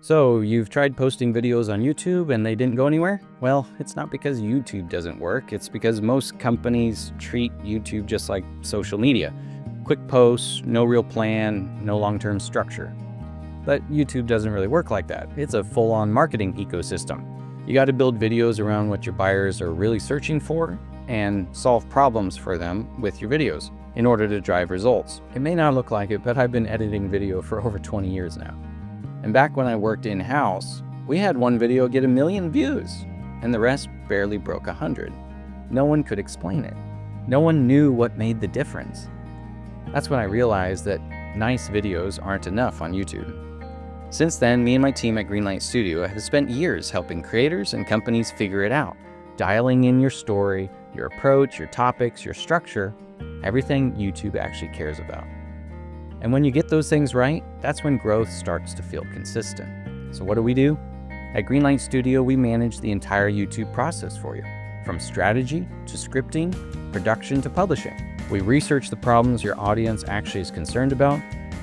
So, you've tried posting videos on YouTube and they didn't go anywhere? Well, it's not because YouTube doesn't work, it's because most companies treat YouTube just like social media. Quick posts, no real plan, no long-term structure. But YouTube doesn't really work like that. It's a full-on marketing ecosystem. You got to build videos around what your buyers are really searching for and solve problems for them with your videos in order to drive results. It may not look like it, but I've been editing video for over 20 years now. And back when I worked in-house, we had one video get 1 million views, and the rest barely broke 100. No one could explain it. No one knew what made the difference. That's when I realized that nice videos aren't enough on YouTube. Since then, me and my team at Greenlight Studio have spent years helping creators and companies figure it out, dialing in your story, your approach, your topics, your structure, everything YouTube actually cares about. And when you get those things right, that's when growth starts to feel consistent. So what do? At Greenlight Studio, we manage the entire YouTube process for you, from strategy to scripting, production to publishing. We research the problems your audience actually is concerned about.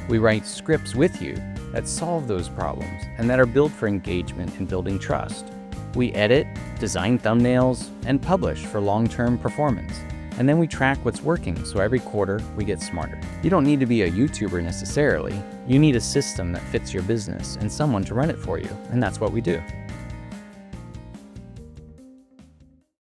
We write scripts with you that solve those problems and that are built for engagement and building trust. We edit, design thumbnails, and publish for long-term performance. And then we track what's working, so every quarter we get smarter. You don't need to be a YouTuber necessarily. You need a system that fits your business and someone to run it for you, and that's what we do.